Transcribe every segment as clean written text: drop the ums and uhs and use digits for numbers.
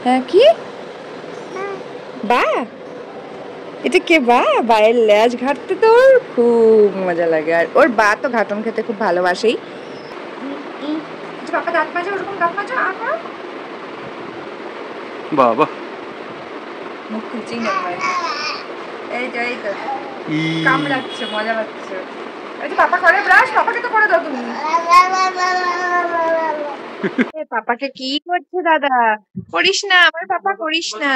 হ্যাঁ কি বা এটা কে বা বায়ের ল্যাজ ঘাটতে তো ওর খুব মজা লাগে আর ওর বা তো ঘাটন খেতে খুব ভালোবাসেই পাপা দাঁত মাজা ওরকম দাঁত মাজা আর করো বাবা মুখ খুলছেই না এই তো কামড়াচ্ছে মজা পাচ্ছে এই যে পাপা করে ব্রাশ পাপাকে তো করে দাও তুমি পাপাকে কি করছে দাদা করিস না আমার পাপা করিস না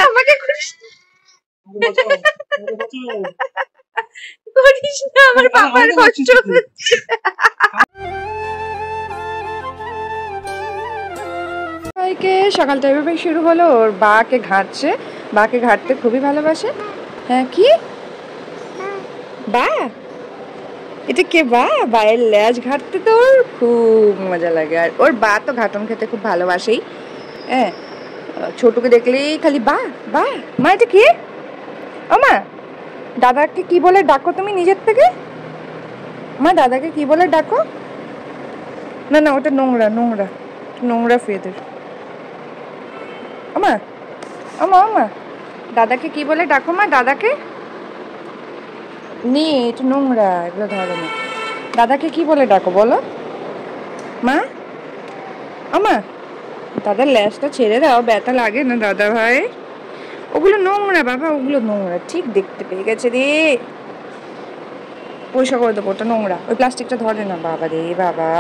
আমাকে করিস করিস না আমার পাপার কষ্ট হচ্ছে সকালটা এভাবে শুরু হলো ওর বাকে ঘাটছে বাকে ঘাটতে খুবই ভালোবাসে হ্যাঁ কি বা এটা কে বা বায়ের ল্যাজ ঘাটতে তো ওর খুব মজা লাগে আর ওর বা তো ঘাটন খেতে খুব ভালোবাসেই হ্যাঁ ছোটকে দেখলেই খালি বা বা মা এটা কে ও মা দাদাকে কি বলে ডাকো তুমি নিজের থেকে মা দাদাকে কি বলে ডাকো না না ওটা নোংরা নোংরা নোংরা ফেদের আমা আমা আমা দাদাকে কি বলে ডাকো মা দাদাকে নে এটা নোংরা এগুলো ধরো না দাদাকে কি বলে ডাকো বলো মা আমা দাদার ল্যাজটা ছেড়ে দাও ব্যথা লাগে না দাদা ভাই ওগুলো নোংরা বাবা ওগুলো নোংরা ঠিক দেখতে পেয়ে গেছে রে পয়সা করে দেবো ওটা নোংরা ওই প্লাস্টিকটা ধরে না বাবা রে বাবা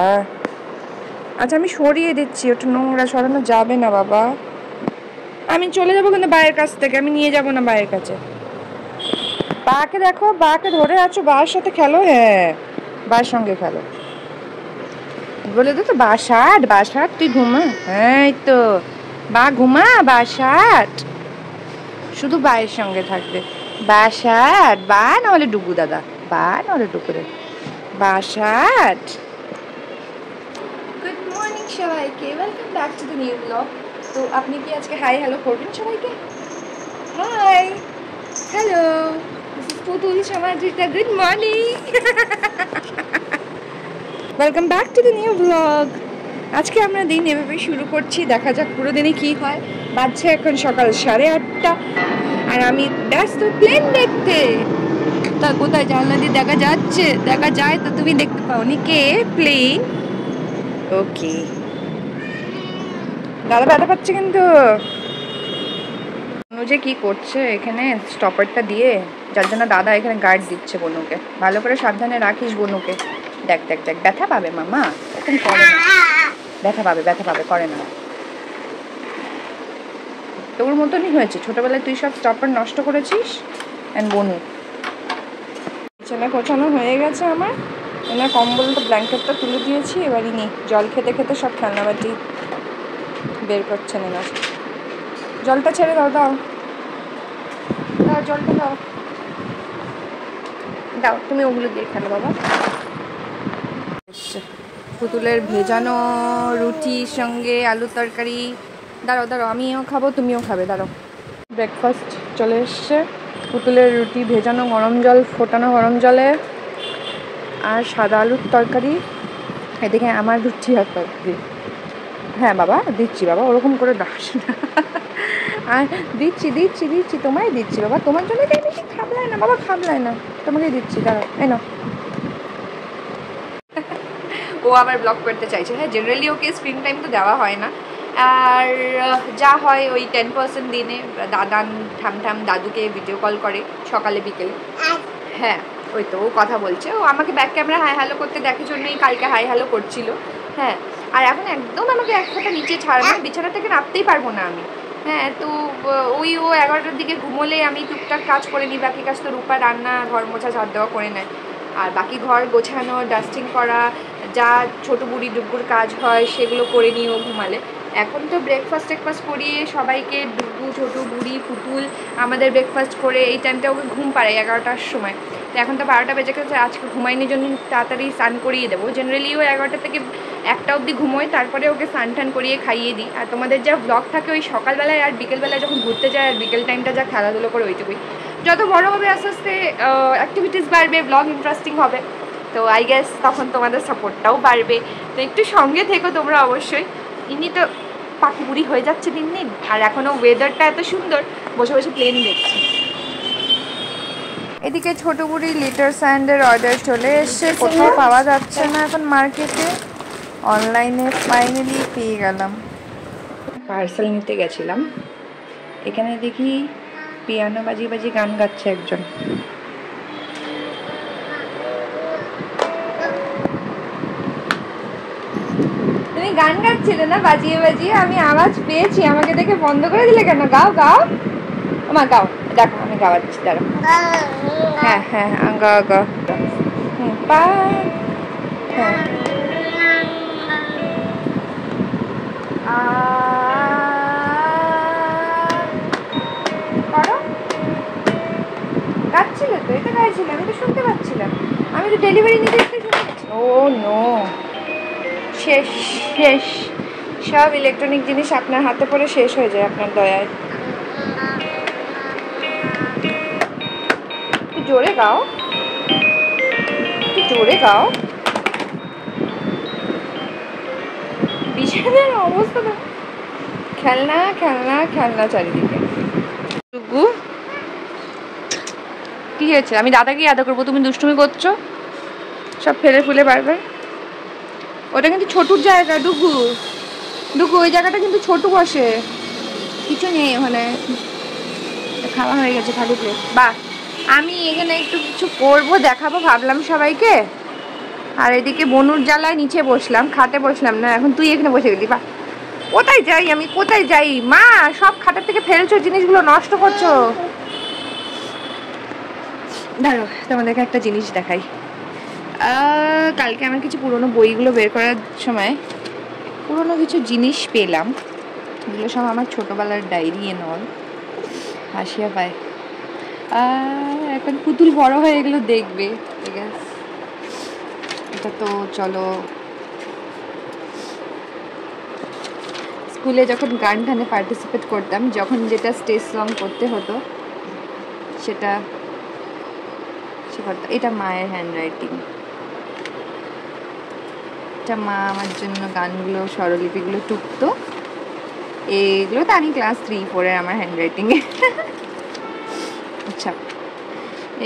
আচ্ছা আমি সরিয়ে দিচ্ছি ওটা নোংরা সরানো যাবে না বাবা আমি চলে যাবো কিন্তু বায়ের কাছ থেকে আমি নিয়ে যাবো না বায়ের কাছে বাকে দেখো বাকে ধরে আছো বার সাথে খেলো হ্যাঁ বার সঙ্গে খেলো বলে তো বাসাট তুই ঘুমা হ্যাঁ এই তো বা ঘুমা বাসাট শুধু বায়ের সঙ্গে থাকবে বাসাট বা নাহলে ডুগু দাদা বা নাহলে ডুগুরে বাসাট গুড মর্নিং সবাইকে welcome back to the new blog তো আপনি কি আজকে হাই হ্যালো করবেন সবাইকে hi hello this is Putul Samajita good morning welcome back to the new blog আজকে আমরা দিন এভাবে শুরু করছি দেখা যাক পুরো দিনে কি হয় বাজছে এখন সকাল 8:30 আর আমি ব্যস্ত প্লেন দেখতে তা কোথায় জানলা দিয়ে দেখা যাচ্ছে দেখা যায় তো তুমি দেখতে পাওনি কে প্লেন ওকে দাদা ব্যথা পাচ্ছে কিন্তু বনু যে কি করছে এখানে স্টপারটা দিয়ে যার জন্য দাদা এখানে গার্ড দিচ্ছে বনুকে ভালো করে সাবধানে রাখিস বনুকে দেখ দেখ দেখ ব্যথা পাবে মামা এখন করে না ব্যথা পাবে করে না তোর মতনই হয়েছে ছোটবেলায় তুই সব স্টপার নষ্ট করেছিস অ্যান্ড বনু বিছানা গোছানো হয়ে গেছে আমার এনার কম্বলটা ব্ল্যাঙ্কেটটা তুলে দিয়েছি এবারই নি জল খেতে খেতে সব খেলনাবাটি বের করছেন এনার জলটা ছেড়ে দাও দাও দাও জলটা দাও দাও তুমি ওগুলো দিয়ে খেলো বাবা পুতুলের ভেজানো রুটির সঙ্গে আলুর তরকারি দাঁড়াও আমিও খাবো তুমিও খাবে দাঁড়াও ব্রেকফাস্ট চলে এসছে পুতুলের রুটি ভেজানো গরম জল ফোটানো গরম জলে আর সাদা আলুর তরকারি এদিকে আমার রুটি আর তরকারি হ্যাঁ বাবা দিচ্ছি বাবা ওরকম করে দাস না আর দিচ্ছি তোমায় দিচ্ছি বাবা তোমার জন্য বেশি খাবলায় না বাবা খাবলায় না তোমাকে দিচ্ছি দাঁড়াও এই নাও ও আবার ব্লগ করতে চাইছে হ্যাঁ জেনারেলি ওকে স্ক্রিন টাইম তো দেওয়া হয় না আর যা হয় ওই 10% দিনে দাদান ঠাম দাদুকে ভিডিও কল করে সকালে বিকেলে হ্যাঁ ওই তো ও কথা বলছে ও আমাকে ব্যাক ক্যামেরা হাই হ্যালো করতে দেখে জন্যই কালকে হাই হ্যালো করছিল হ্যাঁ আর এখন একদম আমাকে এক ফোঁটা নিচে ছাড়বে বিছানা থেকে নামতেই পারবো না আমি হ্যাঁ তো ওই ও 11টার দিকে ঘুমোলে আমি টুকটাক কাজ করে নিই বাকি কাজ তো রূপা রান্না ঘর মোছা ঝাড় দেওয়া করে নেয় আর বাকি ঘর গোছানো ডাস্টিং করা যা ছোটো বুড়ি ডুবুর কাজ হয় সেগুলো করে নিই ও ঘুমালে এখন তো ব্রেকফাস্ট করিয়ে সবাইকে ডুবু ছোটো বুড়ি পুতুল আমাদের ব্রেকফাস্ট করে এই টাইমটা ওকে ঘুম পাড়াই 11টার সময় তো এখন তো 12টা বেজে গেছে আজকে ঘুমাইনি জন্য তাড়াতাড়ি স্নান করিয়ে দেবো জেনারেলি ও 11টা থেকে 1টা অবধি ঘুমোয় তারপরে ওকে স্নান টান করিয়ে খাইয়ে দিই আর তোমাদের যা ব্লগ থাকে ওই সকালবেলায় আর বিকেলবেলায় যখন ঘুরতে যায় আর বিকেল টাইমটা যা খেলাধুলো করে ওইটুকুই যত বড় হবে আস্তে আস্তে অ্যাক্টিভিটিস বাড়বে ব্লগ ইন্টারেস্টিং হবে তো আই গেস তখন তোমাদের সাপোর্টটাও বাড়বে তো একটু সঙ্গে থেকো তোমরা অবশ্যই ইনি তো পাখিপুরি হয়ে যাচ্ছে দিন দিন। আর এখনও ওয়েদারটা এত সুন্দর, বসে বসে প্লেন দেখছি। এদিকে ছোট বুড়ি লিটার স্যান্ডের অর্ডার চলে এসছে, কোথাও পাওয়া যাচ্ছে না এখন মার্কেটে, অনলাইনে ফাইনালি পেয়ে গেলাম। পার্সেল নিতে গেছিলাম, এখানে দেখি পিয়ানো বাজিয়ে বাজিয়ে গান গাচ্ছে একজন। তুমি গান গাচ্ছিলে না বাজিয়ে বাজিয়ে, আমি আওয়াজ পেয়েছি, আমাকে দেখে বন্ধ করে দিলে কেন? গাও গাও মা, গাও, দেখো আমি গাওয়াচ্ছি, দাঁড়াও। হ্যাঁ হ্যাঁ গাও গাও। পা হ্যাঁ করো, গাচ্ছিলে তো, এটা গাইছিলে, আমি তো শুনতে পাচ্ছিলাম, আমি তো ডেলিভারি নিতে শুনে গেছি। ও নো, শেষ শেষ, সব ইলেকট্রনিক জিনিস আপনার হাতে পড়ে শেষ হয়ে যায় আপনার দয়ায়। একটু জোরে গাও, একটু জোরে গাও। বিছানার অবস্থা না, খেলনা খেলনা খেলনা চারিদিকে। ডুগু কি হয়েছে? আমি দাদাকে আদা করবো, তুমি দুষ্টুমি করছো সব ফেলে ফুলে বারবার। ওটা কিন্তু ছোটুর জায়গা ডুগু, ডুগু ওই জায়গাটা কিন্তু ছোটু বসে, কিছু নেই ওখানে, খাওয়া হয়ে গেছে খালি প্লেট। বাহ, আমি এখানে একটু কিছু করবো দেখাবো ভাবলাম সবাইকে, আর এদিকে বনুর জ্বালায় নিচে বসলাম, খাটে বসলাম না, এখন তুই এখানে বসে গেলি। বাহ, কোথায় যাই আমি, কোথায় যাই মা, সব খাটের থেকে ফেলছো, জিনিসগুলো নষ্ট করছো। দাঁড়ো তোমাদেরকে একটা জিনিস দেখাই। কালকে আমার কিছু পুরোনো বইগুলো বের করার সময় পুরোনো কিছু জিনিস পেলাম, এগুলো সব আমার ছোটোবেলার ডায়েরি এন অল। হাসিয়া পায়, এখন পুতুল বড় হয়ে এগুলো দেখবে, ঠিক আছে। এটা তো চলো, স্কুলে যখন গান টানে পার্টিসিপেট করতাম, যখন যেটা স্টেজ সং করতে হতো সেটা করতাম। এটা মায়ের হ্যান্ড রাইটিং, এটা মা আমার জন্য গানগুলো স্বরলিপিগুলো টুকতো, এগুলো তো আমি ক্লাস 3-4 আমার হ্যান্ড রাইটিংয়ে। আচ্ছা,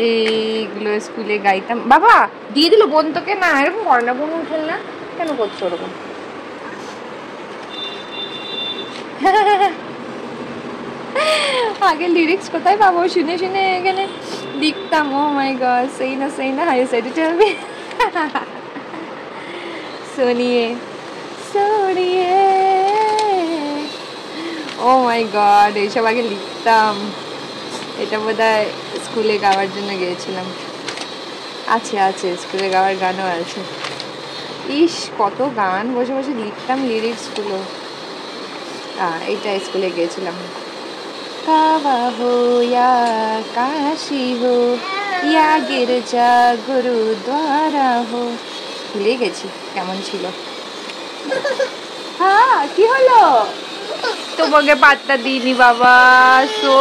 এইগুলো স্কুলে গাইতাম। বাবা দিয়ে দিল বোন তোকে, না এরকম করে না, বোন উঠল না কেন করছো ওরকম? আগে লিরিক্স কোথায় পাবো, শুনে শুনে এখানে লিখতাম। ও মাই গড, সেই না সেই না, হাই সাইড টেল মি, सुनिए सुनिए, ও মাই গড, এইসব আগে লিখতাম। এটা বোধহয় স্কুলে গাওয়ার জন্য গিয়েছিলাম, আছে আছে স্কুলে গাওয়ার গানও আছে। ইস কত গান বসে বসে লিখতাম লিরিক্সগুলো। এইটা স্কুলে গিয়েছিলাম। কাবা হো ইয়া কাশি হো ইয়া গির্জা গুরুদ্বারা হো, ভুলে গেছি কেমন ছিল। হ্যাঁ কি হলো? তোমাকে পাত্তা দিইনি বাবা। সো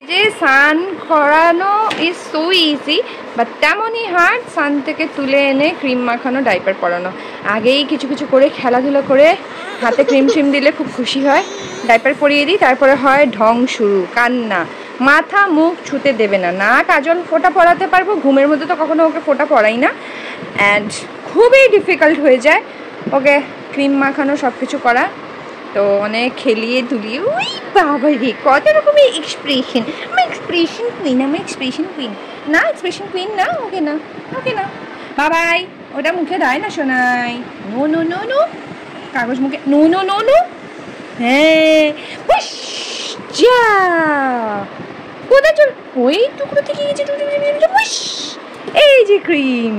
যে সান করানো ইজ সো ইজি, বাট তেমনই হার্ড সান থেকে তুলে এনে ক্রিম মাখানো, ডাইপার পরানো। আগেই কিছু কিছু করে খেলাধুলো করে হাতে ক্রিম ট্রিম দিলে খুব খুশি হয়, ডাইপার পরিয়ে দিই, তারপরে হয় ঢং শুরু, কান্না, মাথা মুখ ছুতে দেবে না, না কাজল ফোঁটা পরাতে পারবো, ঘুমের মধ্যে তো কখনো ওকে ফোঁটা পরাই না, অ্যান্ড খুবই ডিফিকাল্ট হয়ে যায় ওকে ক্রিম মাখানো সব কিছু করা। তো অনেক খেলিয়ে তুলিয়ে, ওই বাবা রে কত রকমের এক্সপ্রেশন, আমার এক্সপ্রেশন কুইন, আমার এক্সপ্রেশন কুইন। না এক্সপ্রেশন কুইন না, ওকে না, ওকে না বাবাই, ওটা মুখে দেয় না শোনাই। নো নো নো নো, কাগজ মুখে, নো নো নো নো। হ্যাঁ যা, কোথায় চল, ওই টুকরো থেকে গেছে, এই যে ক্রিম,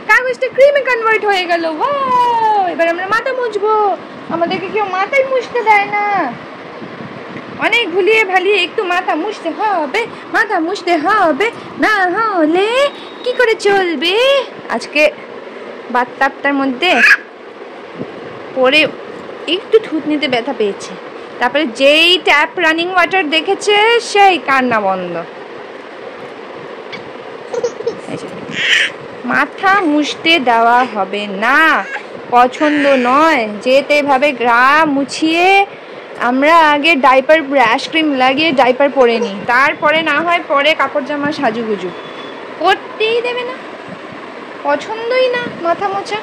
কাগজটা ক্রিমে কনভার্ট হয়ে গেল। ওয়াও, এবার আমরা মাথা মুছবো, আমাদেরকে কেউ মাথায় মুছতে দেয় না, অনেক ভুলিয়ে ভালিয়ে একটু মাথা মুছতে হবে, মাথা মুছতে হবে, না হলে কি করে চলবে। আজকে বাথটাবটার মধ্যে পরে একটু থুতনিতে ব্যথা পেয়েছে, তারপরে যেই ট্যাপ রানিং ওয়াটার দেখেছে সেই কান্না বন্ধ। মাথা মুছতে দেওয়া হবে না, পছন্দ নয়, যেতে ভাবে গা মুছিয়ে আমরা আগে ডাইপার র্যাশ ক্রিম লাগিয়ে ডাইপার পরে নিই, তারপরে না হয় পরে কাপড় জামা সাজুগুজু। করতেই দেবে না, পছন্দই না মাথা মোছা।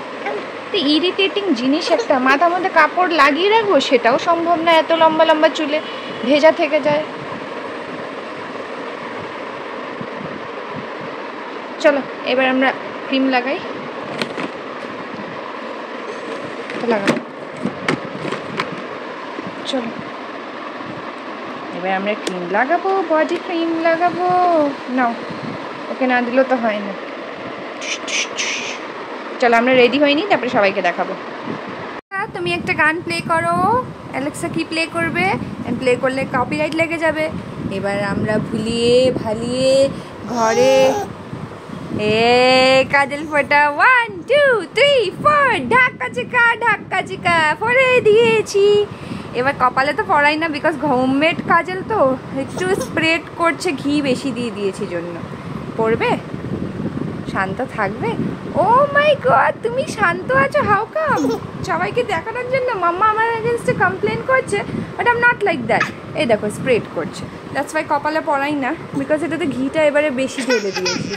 ইরিটেটিং জিনিস একটা, মাথার মধ্যে কাপড় লাগিয়ে রাখবো সেটাও সম্ভব না, এত লম্বা লম্বা চুলে ভেজা থেকে যায়। চলো এবার আমরা ক্রিম লাগাই। লাগাবো, চলো এবার আমরা ক্রিম লাগাবো, বডি ক্রিম লাগাবো। নাও, ওকে না দিলেও তো হয় না। চলো আমরা রেডি হইনি, তারপরে সবাইকে দেখাবো। তুমি একটা গান প্লে করো। অ্যালেক্সা কি প্লে করবে? প্লে করলে কপিরাইট লেগে যাবে। এবার আমরা ভুলিয়ে ভালিয়ে ঘরে কাজল ফোটা 1 2 3 4 ঢাকা চিকা পরে দিয়েছি। এবার কপালে তো পড়াই না, বিকজ হোমমেড কাজল তো, একটু স্প্রেড করছে, ঘি বেশি দিয়ে দিয়েছি জন্য। পড়বে, শান্ত থাকবে। ও মাই গড, তুমি শান্ত আছো? How come? সবাইকে দেখানোর জন্য মাম্মা আমার এগেইনস্টে কমপ্লেন করছে, but I am not like that. এই দেখো স্প্রেড করছে, দ্যাটস ওয়াই কপালে পড়াই না, বিকজ এটাতে ঘিটা এবারে বেশি ঢেলে দিয়েছি।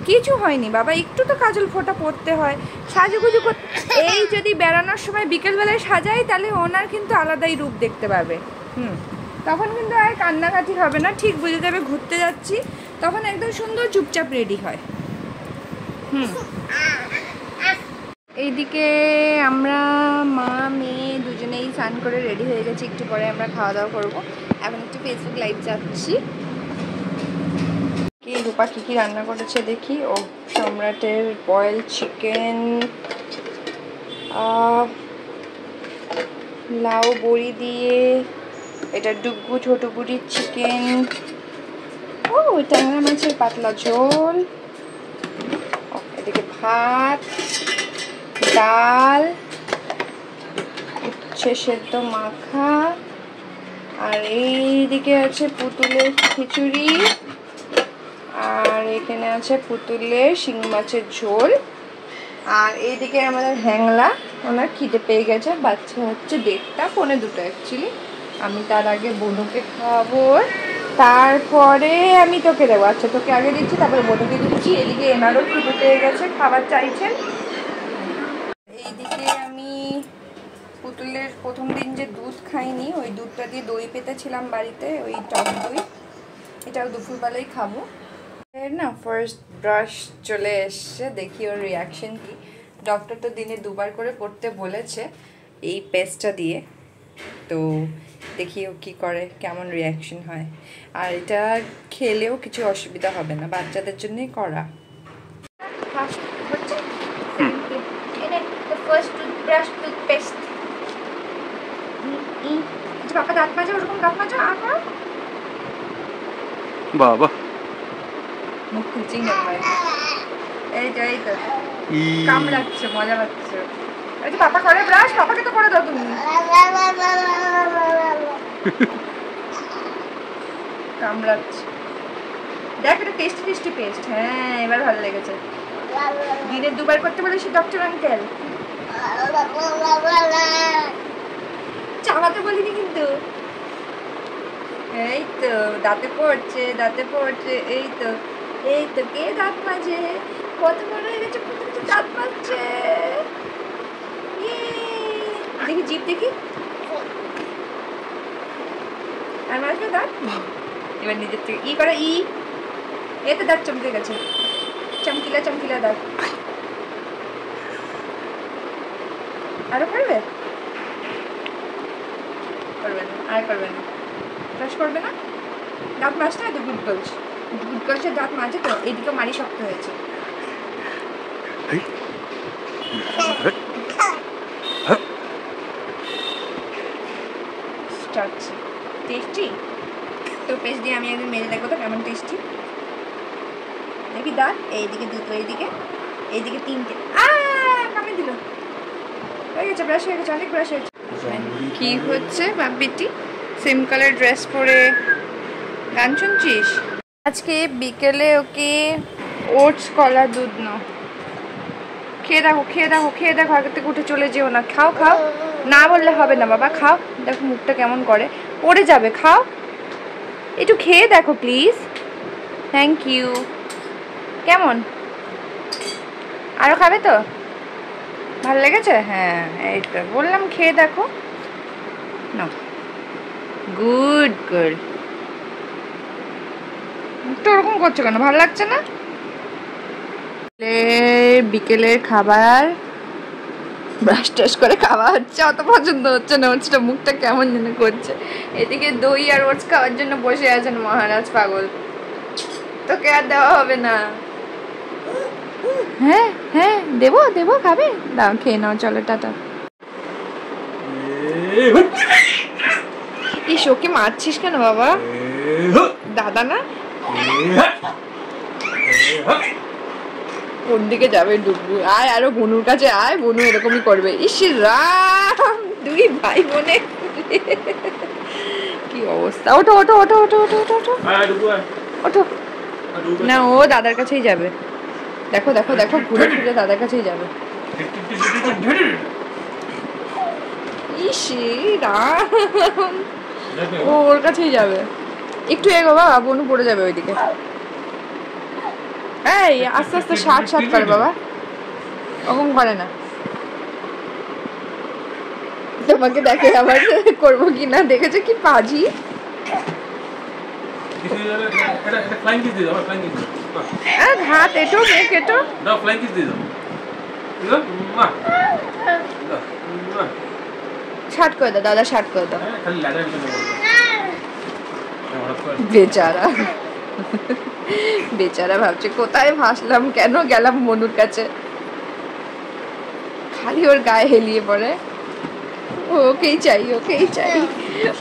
কিছু হয়নি বাবা, একটু তো কাজল ফোঁটা পড়তে হয়, সাজুগুজু করতে। এই যদি বেড়ানোর সময় বিকেলবেলায় সাজাই, তাহলে ওনার কিন্তু আলাদাই রূপ দেখতে পাবে। তখন কিন্তু আর কান্নাকাটি হবে না, ঠিক বুঝে যাবে ঘুরতে যাচ্ছি, তখন একদম সুন্দর চুপচাপ রেডি হয়। এইদিকে আমরা মা মেয়ে দুজনেই স্নান করে রেডি হয়ে গেছি, একটু পরে আমরা খাওয়া দাওয়া করবো। এখন একটু ফেসবুক লাইভ যাচ্ছি। কি রূপা কী রান্না করেছে দেখি। ও সম্রাটের বয়েল চিকেন, লাউ বড়ি দিয়ে, এটা ডুগু ছোট বুড়ির চিকেন, ও ট্যাংরা মাছের পাতলা ঝোল, এদিকে ভাত, ডাল, উচ্ছে সেদ্ধ মাখা, আর এইদিকে আছে পুতুলের খিচুড়ি, আর এখানে আছে পুতুলের শিং মাছের ঝোল, আর এইদিকে আমাদের হ্যাংলা, ওনার খিদে পেয়ে গেছে, বাচ্চা হচ্ছে 1:30 পৌনে 2 অ্যাকচুয়ালি। আমি তার আগে বনুকে খাওয়াবো, তারপরে আমি তোকে দেবো। আচ্ছা তোকে আগে দিচ্ছি, তারপরে বনুকে দিচ্ছি। এদিকে এনারও খিদে পেয়ে গেছে, খাবার চাইছেন। এইদিকে আমি পুতুলের প্রথম দিন যে দুধ খাইনি, ওই দুধটা দিয়ে দই পেতেছিলাম বাড়িতে, ওই টক দই, এটাও দুপুরবেলায় খাবো। এর না ফার্স্ট ব্রাশ চলে এসছে, দেখি ওর রিয়াকশন কি। ডক্টর তো দিনে 2 বার করে করতে বলেছে এই পেস্টটা দিয়ে, তো দেখি ও কী করে, কেমন রিয়াকশন হয়। আর এটা খেলেও কিছু অসুবিধা হবে না, বাচ্চাদের জন্যই করা। পাপা দাঁত মাজা, ওরকম দাঁত মাজা, আর বাবা মুখ খুলছেই না। এই তো কামড়াচ্ছে, মজা পাচ্ছে। এই যে পাপা করে ব্রাশ, পাপাকে তো করে দাও তুমি। কামড়াচ্ছে, দেখ এটা টেস্টি টেস্টি পেস্ট। হ্যাঁ এবার ভালো লেগেছে। দিনে 2 বার করতে বলেছি ডক্টর আঙ্কেল। চালাতে বলিনি কিন্তু। এই তো দাঁতে পড়ছে, দাঁতে পড়ছে। এই তো কে দাঁত মাজে? কত বড় হয়ে গেছে, দাঁত মাজছে। দেখি জিভ দেখি, আর মাজবে দাঁত। এবার নিজের থেকে ই করে, এই তো দাঁত চমকে গেছে, চমকিলা দাঁত। আরো করবে? করবে না, আর করবে না, ব্রাশ করবে না। দাঁত মাজতে হয় তো, গুড গার্লসের দাঁত মাজে তো, এইদিকে মারি শক্ত হয়েছে। টেস্টি তো পেস্ট দিয়ে আমি একদিন মেজে দেখবো তো কেমন টেস্টি। দেখি দাঁত, এইদিকে 2, এইদিকে 3টে। কামড়ে দিল। হয়ে গেছে, ব্রাশ হয়ে গেছে, অনেক ব্রাশ হয়েছে। কি হচ্ছে বাপিটি? সেম কালার ড্রেস পরে গান শুনছিস? আজকে বিকেলে ওকে ওটস কলা দুধ নাও, খেয়ে দেখো, আগে থেকে উঠে চলে যেও না, খাও। না বললে হবে না বাবা, খাও। দেখো মুখটা কেমন করে, পড়ে যাবে, খাও। একটু খেয়ে দেখো প্লিজ। Thank you. কেমন, আরো খাবে তো? ভালো লেগেছে? হ্যাঁ এই তো বললাম, খেয়ে দেখো না। Good girl. তো ওরকম করছো কেন, ভালো লাগছে না? বিকেলের খাবার ব্রাশ টাশ করে খাওয়া হচ্ছে, অত পছন্দ হচ্ছে না, ওটসটা মুখটা কেমন যেন করছে। এদিকে দই আর ওটস খাওয়ার জন্য বসে আছেন মহারাজ পাগল। তোকে আর দেওয়া হবে না। হ্যাঁ হ্যাঁ দেবো দেবো, খাবে? দাও খেয়ে নাও, চলো টাটা। ইস, ওকে মারছিস কেন বাবা? দাদা না, কোন দিকে যাবে ডুবু? আয় আরো বনুর কাছে আয়, বনু এরকমই করবে। ইস রাম, দুই ভাই বোনে কি অবস্থা। ওঠো ওঠো ওঠো ওঠো ওঠো ওঠো ওঠো ওঠো। না, ও দাদার কাছেই যাবে। দেখো দেখো দেখো, ঘুরে ফিরে দাদার কাছেই যাবে। ইস রাম, ও ওর কাছেই যাবে। একটু এগো বাবা, বনু পড়ে যাবে ওইদিকে। এই আস্তে আস্তে শার্ট শার্ট করে বাবা, ওরকম করে না। তোমাকে দেখে আবার করবো কি না, দেখেছো কি পাজি। হাত এটো, মেঘ এটো, শার্ট করে দাও দাদা, শার্ট করে দাও। বেচারা বেচারা ভাবছে কোথায় ভাসলাম, কেন গেলাম মনুর কাছে। খালি ওর গায়ে হেলিয়ে পড়ে, ওকেই চাই ওকেই চাই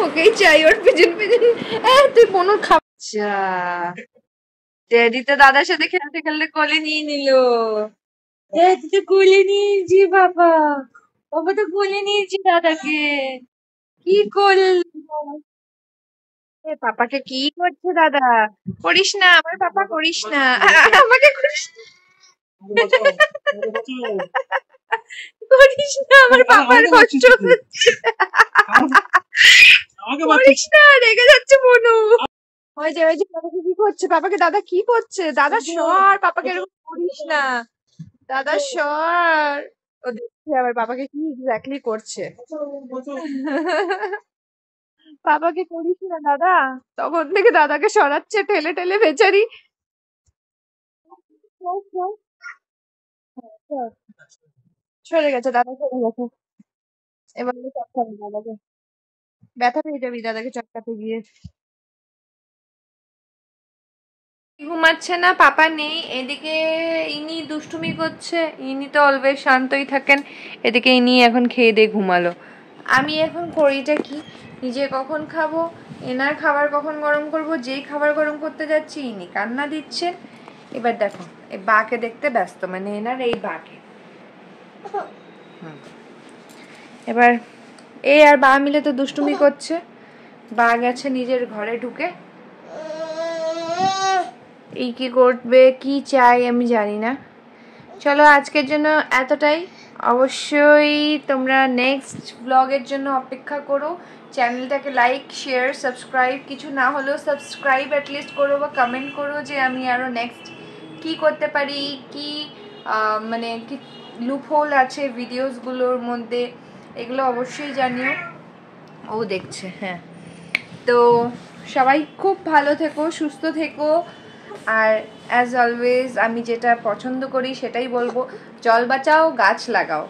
ওকেই চাই, ওর পিছন পিছন। তুই মনুর খাচ্ছা। ড্যাডি তো দাদার সাথে খেলতে খেলতে কোলে নিয়ে নিল। তুই তো কোলে নিয়েছি বাবা, বাবা তো কোলে নিয়েছি দাদাকে। কি করলো? পাপাকে কি করছে দাদা? করিস না, আমার পাপা করিস না, আমাকে করিস না। করিস না, আমার পাপার কষ্ট হচ্ছে। করিস না, রেগে যাচ্ছে বনু। ওই যে ওই যে পাপাকে কি করছে, পাপাকে দাদা কি করছে? দাদা সর, পাপাকে এরকম করিস না, দাদা সর। ও দেখছে আবার পাপাকে কি এক্স্যাক্টলি করছে। পাপাকে করিস না দাদা, তখন থেকে দাদাকে সরাচ্ছে ঠেলে ঠেলে, বেচারি। সরে গেছে দাদা, সরে গেছে। এবার চটকাবে দাদাকে, ব্যথা পেয়ে যাবি দাদাকে চটকাতে গিয়ে। ঘুমাচ্ছে না, পাপা নেই। এদিকে ইনি দুষ্টুমি করছে, ইনি তো অলওয়েজ শান্তই থাকেন। এদিকে ইনি এখন খেয়ে দিয়ে ঘুমালো। আমি এখন করিটা কি, নিজে কখন খাবো, এনার খাবার কখন গরম করব, যেই খাবার গরম করতে যাচ্ছি ইনি কান্না দিচ্ছে। এবার দেখো এই বাকে দেখতে ব্যস্ত, মানে এনার এই বাকে। এবার এই আর বা মিলে তো দুষ্টুমি করছে। বা গেছে নিজের ঘরে ঢুকে, এই কি করবে কি চাই আমি জানি না। চলো আজকের জন্য এতটাই। অবশ্যই তোমরা নেক্সট ব্লগের জন্য অপেক্ষা করো। চ্যানেলটাকে লাইক শেয়ার সাবস্ক্রাইব, কিছু না হলেও সাবস্ক্রাইব অ্যাটলিস্ট করো, বা কমেন্ট করো যে আমি আরও নেক্সট কি করতে পারি, কি মানে কি লুপহোল আছে ভিডিওসগুলোর মধ্যে, এগুলো অবশ্যই জানিও। ও দেখছে, হ্যাঁ। তো সবাই খুব ভালো থেকো, সুস্থ থেকো। আর অ্যাজ অলওয়েজ আমি যেটা পছন্দ করি সেটাই বলবো, জল বাঁচাও, গাছ লাগাও।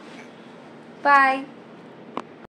বাই।